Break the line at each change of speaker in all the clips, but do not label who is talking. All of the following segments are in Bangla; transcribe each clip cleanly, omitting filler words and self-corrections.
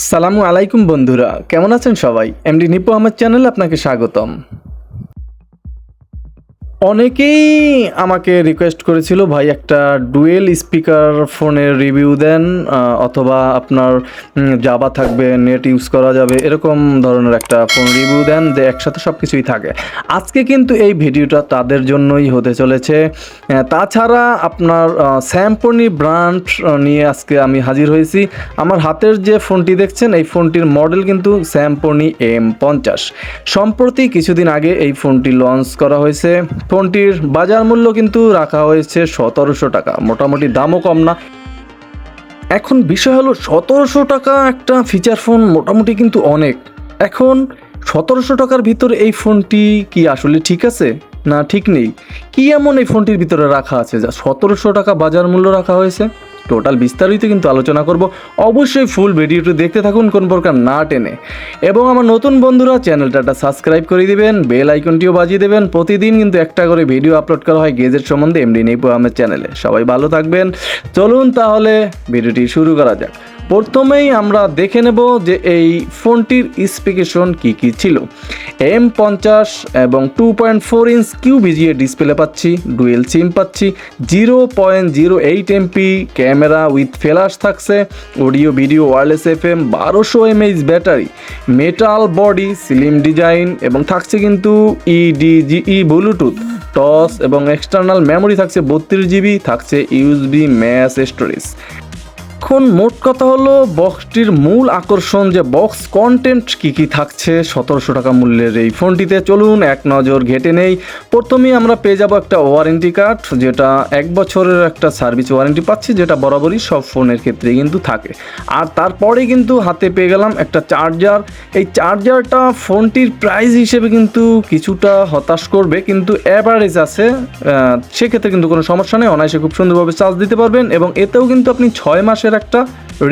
সালামু আলাইকুম বন্ধুরা, কেমন আছেন সবাই? mdnipuAhmed চ্যানেলে আপনাকে স্বাগতম। অনেকেই আমাকে রিকোয়েস্ট করেছিল ভাই একটা ডুয়েল স্পিকার ফোনের রিভিউ দেন, অথবা আপনার জাভা থাকবে, নেট ইউজ করা যাবে, এরকম ধরনের একটা ফোন রিভিউ দেন যে একসাথে সব কিছুই থাকে। আজকে কিন্তু এই ভিডিওটা তাদের জন্যই হতে চলেছে। তাছাড়া আপনার স্যামসং ব্র্যান্ড নিয়ে আজকে আমি হাজির হয়েছি। আমার হাতের যে ফোনটি দেখছেন এই ফোনটির মডেল কিন্তু স্যামসং M50। সম্প্রতি কিছুদিন আগে এই ফোনটি লঞ্চ করা হয়েছে। ফোনটির বাজার মূল্য কিন্তু রাখা হয়েছে 1700 টাকা, মোটামুটি দামও কম না। এখন বিষয় হলো 1700 টাকা একটা ফিচার ফোন মোটামুটি কিন্তু অনেক। এখন 1700 টাকার ভিতরে এই ফোনটি কি আসলে ঠিক আছে না ঠিক নেই? কি এমন এই ফোনটির ভিতরে রাখা আছে যা 1700 টাকা বাজার মূল্য রাখা হয়েছে? টোটাল বিস্তারিত কিন্তু আলোচনা করব। অবশ্যই ফুল ভিডিওটি দেখতে থাকুন কোন প্রকার না টেনে। এবং আমার নতুন বন্ধুরা চ্যানেলটা সাবস্ক্রাইব করে দিবেন, বেল আইকনটিও বাজিয়ে দেবেন। প্রতিদিন কিন্তু একটা করে ভিডিও আপলোড করা হয় গেজেট সম্বন্ধে mdnipuAhmed চ্যানেলে। সবাই ভালো থাকবেন। চলুন তাহলে ভিডিওটি শুরু করা যাক। প্রথমেই আমরা দেখে নেব যে এই ফোনটির স্পেসিফিকেশন কী কী ছিল। M50 এবং 2.4 ইঞ্চ QVGA ডিসপ্লে পাচ্ছি, ডুয়েল সিম পাচ্ছি, 0.08 MP ক্যামেরা উইথ ফ্ল্যাশ থাকছে, audio video wireless FM, 1200 mAh battery, metal body, slim design এবং থাকছে কিন্তু EDGE ব্লুটুথ, টস এবং এক্সটার্নাল মেমোরি থাকছে 32GB, থাকছে USB ম্যাস স্টোরেজ। এখন মোট কথা হলো বক্সটির মূল আকর্ষণ যে বক্স কন্টেন্ট কী কী থাকছে 1700 টাকা মূল্যের এই ফোনটিতে। চলুন এক নজর ঘেটে নেই। প্রথমেই আমরা পেয়ে যাব একটা ওয়ারেন্টি কার্ড, যেটা 1 বছরের একটা সার্ভিস ওয়ারেন্টি পাচ্ছি, যেটা বরাবরই সব ফোনের ক্ষেত্রেই কিন্তু থাকে। আর তারপরে কিন্তু হাতে পেয়ে গেলাম একটা চার্জার। এই চার্জারটা ফোনটির প্রাইস হিসেবে কিন্তু কিছুটা হতাশ করবে, কিন্তু অ্যাভারেজ আছে, সেক্ষেত্রে কিন্তু কোনো সমস্যা নেই, অনায়াসে খুব সুন্দরভাবে চার্জ দিতে পারবেন। এবং এতেও কিন্তু আপনি 6 মাসের একটা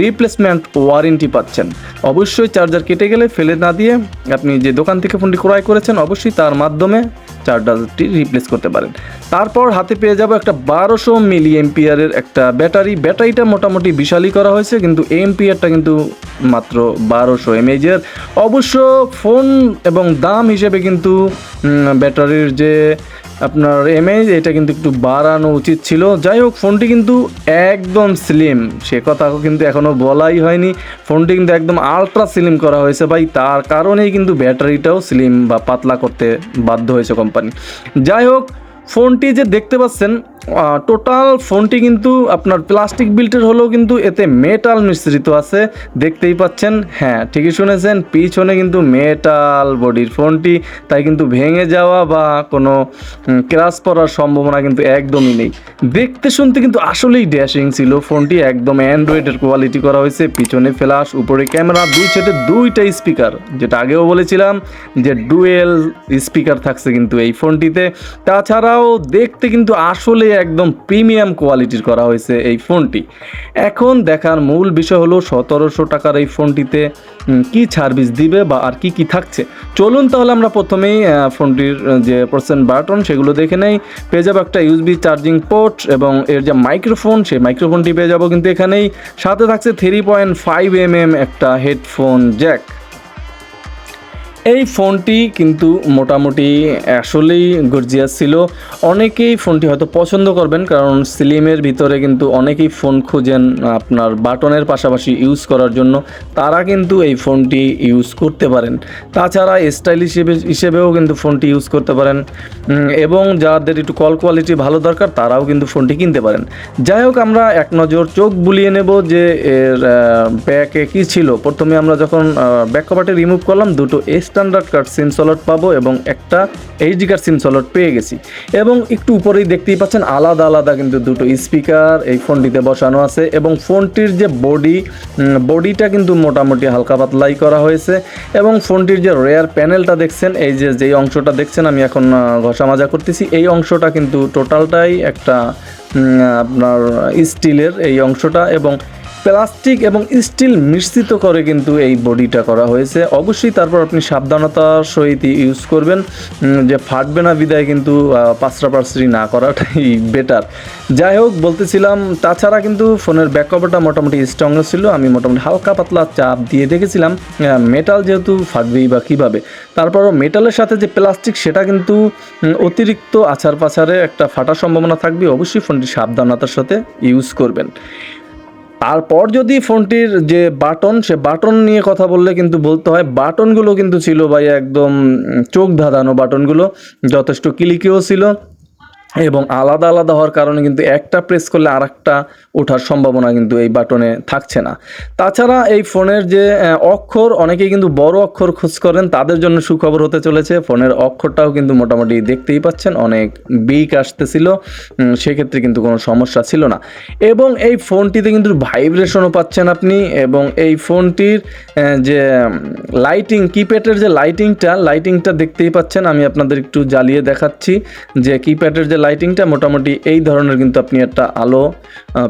রিপ্লেসমেন্ট ওয়ারেন্টি পাচ্ছেন। অবশ্যই চার্জার কেটে গেলে ফেলে না দিয়ে আপনি যে দোকান থেকে ফোনটি ক্রয় করেছেন অবশ্যই তার মাধ্যমে চার্জারটি রিপ্লেস করতে পারেন। তারপর হাতে পেয়ে যাব একটা 1200 মিলি এম্পিয়ারের একটা ব্যাটারিটা মোটামুটি বিশালই করা হয়েছে, কিন্তু এম্পিয়ারটা কিন্তু মাত্র 1200 mAh। অবশ্য ফোন এবং দাম হিসেবে কিন্তু ব্যাটারির যে আপনার এমএইচ এটা কিন্তু একটু বাড়ানো উচিত ছিল। যাই হোক, ফোনটি কিন্তু একদম স্লিম, সে কথা কিন্তু এখনও বলাই হয়নি। ফোনটি কিন্তু একদম আলট্রা স্লিম করা হয়েছে ভাই, তার কারণেই কিন্তু ব্যাটারিটাও স্লিম বা পাতলা করতে বাধ্য হয়েছে কোম্পানি। যাই হোক, ফোনটি যে দেখতে পাচ্ছেন টোটাল ফোনটি কিন্তু আপনার প্লাস্টিক বিল্টের হলেও কিন্তু এতে মেটাল মিশ্রিত আছে, দেখতেই পাচ্ছেন। হ্যাঁ, ঠিকই শুনেছেন, পিছনে কিন্তু মেটাল বডির ফোনটি, তাই কিন্তু ভেঙে যাওয়া বা কোনো ক্র্যাশ পড়ার সম্ভাবনা কিন্তু একদমই নেই। দেখতে শুনতে কিন্তু আসলেই ড্যাশিং ছিল ফোনটি, একদম অ্যান্ড্রয়েডের কোয়ালিটি করা হয়েছে। পিছনে ফ্ল্যাশ, উপরে ক্যামেরা, দুই সেটে 2টা স্পিকার, যেটা আগেও বলেছিলাম যে ডুয়েল স্পিকার থাকছে কিন্তু এই ফোনটিতে। তাছাড়াও দেখতে কিন্তু আসলে একদম প্রিমিয়াম কোয়ালিটির করা হয়েছে এই ফোনটি। এখন দেখার মূল বিষয় হলো 1700 টাকার এই ফোনটিতে কি সার্ভিস দিবে বা আর কি কি থাকছে। চলুন তাহলে আমরা প্রথমেই ফোনটির যে পার্সেন্ট বাটন সেগুলো দেখে নেই। পেয়ে যাবো একটা USB চার্জিং পোর্ট এবং এর যে মাইক্রোফোন, সেই মাইক্রোফোনটি পেয়ে যাবো কিন্তু এখানেই। সাথে থাকছে 3.5 mm একটা হেডফোন জ্যাক। এই ফোনটি কিন্তু মোটামুটি আসলেই গর্জিয়াস ছিল। অনেকেই ফোনটি হয়তো পছন্দ করবেন, কারণ স্লিমের ভিতরে কিন্তু অনেকেই ফোন খুঁজেন আপনার বাটনের পাশাপাশি ইউজ করার জন্য, তারা কিন্তু এই ফোনটি ইউজ করতে পারেন। তাছাড়া স্টাইলিশ হিসেবেও কিন্তু ফোনটি ইউজ করতে পারেন, এবং যাদের একটু কল কোয়ালিটি ভালো দরকার তারাও কিন্তু ফোনটি কিনতে পারেন। যাই হোক, আমরা এক নজর চোখ বুলিয়ে নেব যে এর ব্যাকে কী ছিল। প্রথমে আমরা যখন ব্যাক কভারটি রিমুভ করলাম, দুটো স্ট্যান্ডার্ড কার্ড সিম স্লট পাবো এবং একটা এইচডি কার্ড সিম স্লট পেয়ে গেছি। এবং একটু উপরেই দেখতেই পাচ্ছেন আলাদা আলাদা কিন্তু দুটো স্পিকার এই ফোনটিতে বসানো আছে। এবং ফোনটির যে বডিটা কিন্তু মোটামুটি হালকা পাতলাই করা হয়েছে। এবং ফোনটির যে রেয়ার প্যানেলটা দেখছেন, এই যেই অংশটা দেখছেন আমি এখন ঘষা মাজা করতেছি, এই অংশটা কিন্তু টোটালটাই একটা আপনার স্টিলের এই অংশটা। এবং প্লাস্টিক এবং স্টিল মিশ্রিত করে কিন্তু এই বডিটা করা হয়েছে। অবশ্যই তারপর আপনি সাবধানতার সহিত ইউজ করবেন, যে ফাটবে না বিদায় কিন্তু পাঁচড়াপাঁচড়ি না করাটাই বেটার। যাই হোক, বলতেছিলাম তাছাড়া কিন্তু ফোনের ব্যাক কভারটা মোটামুটি স্ট্রং ছিল। আমি মোটামুটি হালকা পাতলা চাপ দিয়ে দেখেছিলাম, মেটাল যেহেতু ফাটবেই বা কীভাবে, তারপরও মেটালের সাথে যে প্লাস্টিক সেটা কিন্তু অতিরিক্ত আছাড় পাছাড়ে একটা ফাটার সম্ভাবনা থাকবে। অবশ্যই ফোনটি সাবধানতার সাথে ইউজ করবেন। তারপর যদি ফোনটির যে বাটন, সে বাটন নিয়ে কথা বললে কিন্তু বলতে হয় বাটনগুলো কিন্তু ছিল ভাই একদম চোখ ধাঁধানো বাটনগুলো, যথেষ্ট ক্লিকেও ছিল এবং আলাদা আলাদা হওয়ার কারণে কিন্তু একটা প্রেস করলে আর একটা ওঠার সম্ভাবনা কিন্তু এই বাটনে থাকছে না। তাছাড়া এই ফোনের যে অক্ষর, অনেকেই কিন্তু বড় অক্ষর খোঁজ করেন, তাদের জন্য সুখবর হতে চলেছে। ফোনের অক্ষরটাও কিন্তু মোটামুটি দেখতেই পাচ্ছেন অনেক বিগ আসতেছিল, সেক্ষেত্রে কিন্তু কোনো সমস্যা ছিল না। এবং এই ফোনটিতে কিন্তু ভাইব্রেশনও পাচ্ছেন আপনি। এবং এই ফোনটির যে লাইটিং, কিপ্যাডের যে লাইটিংটা দেখতেই পাচ্ছেন। আমি আপনাদের একটু জ্বালিয়ে দেখাচ্ছি যে কিপ্যাডের যে লাইটিংটা মোটামুটি এই ধরনের কিন্তু আপনি একটা আলো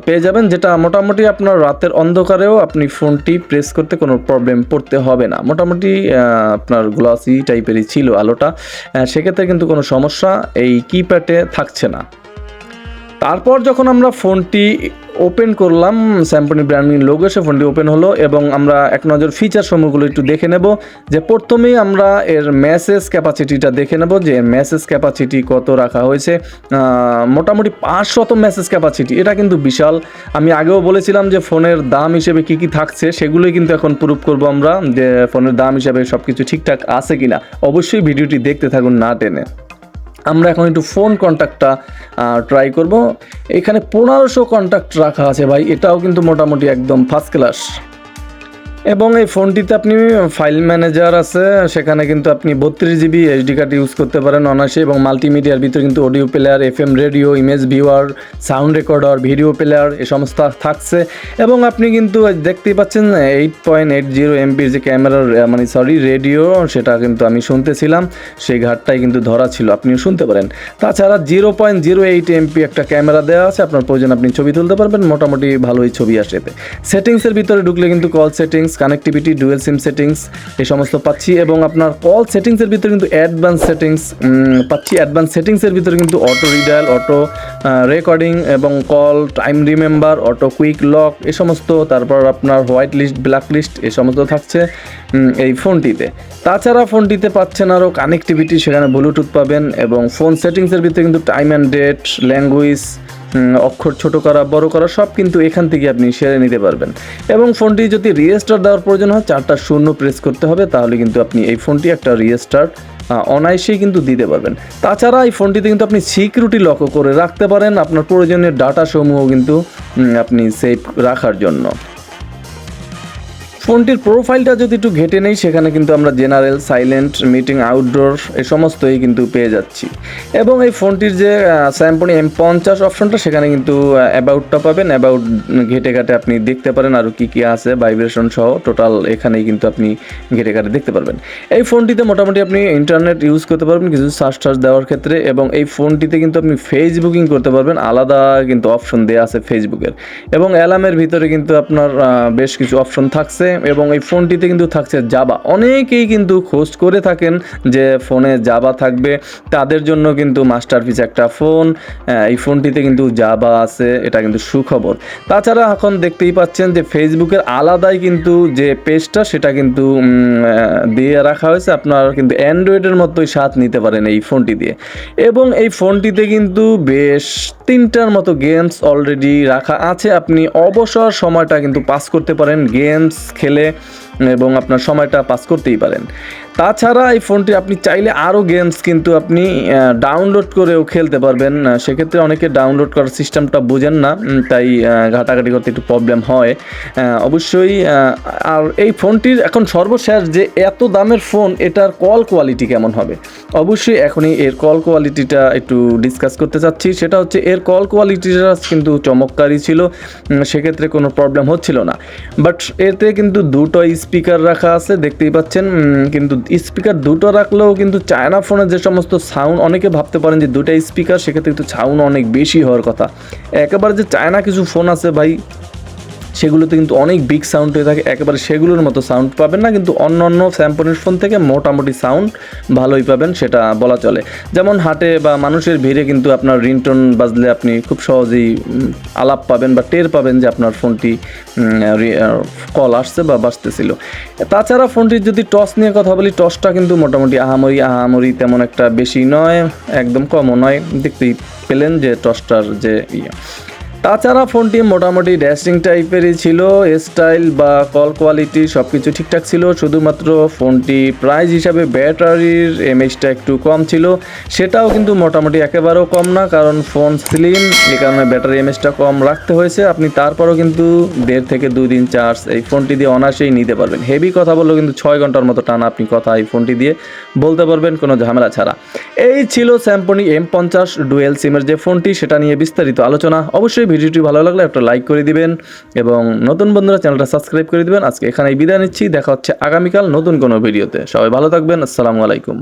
পেয়ে যাবেন, যেটা মোটামুটি আপনার রাতের অন্ধকারেও আপনি ফোনটি প্রেস করতে কোনো প্রবলেম পড়তে হবে না। মোটামুটি আপনার গ্লসি টাইপেরই ছিল আলোটা, সেক্ষেত্রে কিন্তু কোনো সমস্যা এই কিপ্যাডে থাকছে না। তারপর যখন আমরা ফোনটি ওপেন করলাম, স্যামসং ব্র্যান্ডিং লোগো এসে ফোনটি ওপেন হলো এবং আমরা এক নজর ফিচার সমূহগুলো একটু দেখে নেব। যে প্রথমেই আমরা এর মেসেজ ক্যাপাসিটিটা দেখে নেব, যে মেসেজ ক্যাপাসিটি কত রাখা হয়েছে। মোটামুটি 500 মেসেজ ক্যাপাসিটি, এটা কিন্তু বিশাল। আমি আগেও বলেছিলাম যে ফোনের দাম হিসেবে কি কি থাকছে সেগুলোই কিন্তু এখন প্রুফ করব আমরা, যে ফোনের দাম হিসেবে সব কিছু ঠিকঠাক আছে কিনা। অবশ্যই ভিডিওটি দেখতে থাকুন না টেনে। আমরা এখন একটু ফোন কন্ট্যাক্টটা ট্রাই করব। এখানে 1500 কন্ট্যাক্ট রাখা আছে ভাই, এটাও কিন্তু মোটামুটি একদম ফার্স্ট ক্লাস। এবং এই ফোনটিতে আপনি ফাইল ম্যানেজার আছে, সেখানে কিন্তু আপনি 32 জিবি এইচডি কার্ড ইউজ করতে পারেন অনায়াসে। এবং মাল্টিমিডিয়ার ভিতরে কিন্তু audio player, FM radio, image viewer, sound recorder, video player এ সমস্ত থাকছে। এবং আপনি কিন্তু দেখতেই পাচ্ছেন 8.80 এমপির যে ক্যামেরার রেডিও, সেটা কিন্তু আমি শুনতেছিলাম, সেই ঘাটটাই কিন্তু ধরা ছিল, আপনিও শুনতে পারেন। তাছাড়া 0.08 এমপি একটা ক্যামেরা দেওয়া আছে, আপনার প্রয়োজন আপনি ছবি তুলতে পারবেন, মোটামুটি ভালোই ছবি আসে এতে। সেটিংসের ভিতরে ঢুকলে কিন্তু call settings, connectivity, dual sim settings এই সমস্ত পাচ্ছি। এবং আপনার কল সেটিংসের ভিতরে কিন্তু অ্যাডভান্স সেটিংস পাচ্ছি। অ্যাডভান্স সেটিংসের ভিতরে কিন্তু অটো রিডায়াল, অটো রেকর্ডিং এবং call time remember, auto quick lock এ সমস্ত, তারপর আপনার হোয়াইট লিস্ট, ব্ল্যাক লিস্ট এ সমস্ত থাকছে এই ফোনটিতে। তাছাড়া ফোনটিতে পাচ্ছেন আরও কানেক্টিভিটি, সেখানে ব্লুটুথ পাবেন। এবং ফোন সেটিংসের ভিতরে কিন্তু টাইম অ্যান্ড ডেট, ল্যাঙ্গুয়েজ, অক্ষর ছোট করা বড় করা সব কিন্তু এখান থেকে আপনি সেরে নিতে পারবেন। এবং ফোনটি যদি রিস্টার্ট দেওয়ার প্রয়োজন হয় 4টা শূন্য প্রেস করতে হবে, তাহলে কিন্তু আপনি এই ফোনটি একটা রিস্টার্ট অনায়াসেই কিন্তু দিতে পারবেন। তাছাড়া এই ফোনটিতে কিন্তু আপনি সিকিউরিটি লকও করে রাখতে পারেন, আপনার প্রয়োজনীয় ডাটা সমূহ কিন্তু আপনি সেভ রাখার জন্য। ফোনটির প্রোফাইলটা যদি একটু ঘেটে নেই, সেখানে কিন্তু আমরা জেনারেল, সাইলেন্ট, মিটিং, আউটডোর এই সমস্তই কিন্তু পেয়ে যাচ্ছি। এবং এই ফোনটির যে স্যামসং M50 অপশনটা, সেখানে কিন্তু অ্যাবাউটটা পাবেন। অ্যাবাউট ঘেটে ঘাটে আপনি দেখতে পারেন আরও কী কী আছে, ভাইব্রেশন সহ টোটাল এখানেই কিন্তু আপনি ঘেটে ঘাটে দেখতে পারবেন। এই ফোনটিতে মোটামুটি আপনি ইন্টারনেট ইউজ করতে পারবেন কিছু সার্চ দেওয়ার ক্ষেত্রে। এবং এই ফোনটিতে কিন্তু আপনি ফেসবুকিং করতে পারবেন, আলাদা কিন্তু অপশন দেওয়া আছে ফেসবুকের। এবং অ্যালার্মের ভিতরে কিন্তু আপনার বেশ কিছু অপশন থাকছে। এবং এই ফোনটিতে কিন্তু থাকছে জাভা। অনেকেই কিন্তু খোঁজ করে থাকেন যে ফোনে জাভা থাকবে, তাদের জন্য কিন্তু মাস্টারপিস একটা ফোন। এই ফোনটিতে কিন্তু জাভা আছে, এটা কিন্তু সুখবর। তাছাড়া এখন দেখতেই পাচ্ছেন যে ফেসবুকের আলাদাই কিন্তু যে পেজটা, সেটা কিন্তু দিয়ে রাখা হয়েছে। আপনার কিন্তু অ্যান্ড্রয়েডের মতোই স্বাদ নিতে পারেন এই ফোনটি দিয়ে। এবং এই ফোনটিতে কিন্তু বেশ 3টার মতো গেমস অলরেডি রাখা আছে, আপনি অবসর সময়টা কিন্তু পাস করতে পারেন গেমস খেলে, এবং আপনার সময়টা পাস করতেই পারেন। তাছাড়া এই ফোনটি আপনি চাইলে আরও গেমস কিন্তু আপনি ডাউনলোড করেও খেলতে পারবেন। সেক্ষেত্রে অনেকে ডাউনলোড করার সিস্টেমটা বোঝেন না, তাই ঘাটাঘাটি করতে একটু প্রবলেম হয় অবশ্যই। আর এই ফোনটির এখন সর্বশেষ যে এত দামের ফোন, এটার কল কোয়ালিটি কেমন হবে, অবশ্যই এখনই এর কল কোয়ালিটিটা একটু ডিসকাস করতে চাচ্ছি। সেটা হচ্ছে এর কল কোয়ালিটিটা কিন্তু চমৎকারই ছিল, সেক্ষেত্রে কোনো প্রবলেম হচ্ছিল না। বাট এতে কিন্তু দুটো স্পিকার রাখা আছে, দেখতেই পাচ্ছেন। কিন্তু স্পিকার দুটো রাখলেও কিন্তু চায়না ফোনের যে সমস্ত সাউন্ড, অনেকে ভাবতে পারেন যে দুটো স্পিকার, সেক্ষেত্রে কিন্তু সাউন্ড অনেক বেশি হওয়ার কথা। একেবারে যে চায়না কিছু ফোন আছে ভাই, সেগুলোতে কিন্তু অনেক বিগ সাউন্ড হয়ে থাকে, একেবারে সেগুলোর মতো সাউন্ড পাবেন না, কিন্তু অন্য অন্য স্যামসংয়ের ফোন থেকে মোটামুটি সাউন্ড ভালোই পাবেন, সেটা বলা চলে। যেমন হাটে বা মানুষের ভিড়ে কিন্তু আপনার রিংটোন বাজলে আপনি খুব সহজেই আলাপ পাবেন বা টের পাবেন যে আপনার ফোনটি কল আসছে বা বাজতেছিল। তাছাড়া ফোনটির যদি টস নিয়ে কথা বলি, টসটা কিন্তু মোটামুটি আহামরি তেমন একটা বেশি নয়, একদম কমও নয়, দেখতেই পেলেন যে টসটার যে তাছাড়া ফোনটি মোটামুটি ড্যাশিং টাইপেরই ছিল, স্টাইল বা কল কোয়ালিটি সব কিছু ঠিকঠাক ছিল। শুধুমাত্র ফোনটি প্রাইস হিসাবে ব্যাটারির এমএইচটা একটু কম ছিল, সেটাও কিন্তু মোটামুটি একেবারেও কম না, কারণ ফোন স্লিম, এ কারণে ব্যাটারি এমএইচটা কম রাখতে হয়েছে। আপনি তারপরও কিন্তু 1.5 থেকে 2 দিন চার্জ এই ফোনটি দিয়ে অনায়াসেই নিতে পারবেন। হেভি কথা বললেও কিন্তু 6 ঘন্টার মতো টানা আপনি কথা এই ফোনটি দিয়ে বলতে পারবেন কোনো ঝামেলা ছাড়া। এই ছিল Symphony M50 ডুয়েল সিমের যে ফোনটি, সেটা নিয়ে বিস্তারিত আলোচনা। অবশ্যই ভিডিওটি ভালো লাগলে একটা লাইক করে দিবেন এবং নতুন বন্ধুরা চ্যানেলটা সাবস্ক্রাইব করে দিবেন। আজকে এখানেই বিদায় নিচ্ছি, দেখা হচ্ছে আগামীকাল নতুন কোনো ভিডিওতে। সবাই ভালো থাকবেন, আসসালামু আলাইকুম।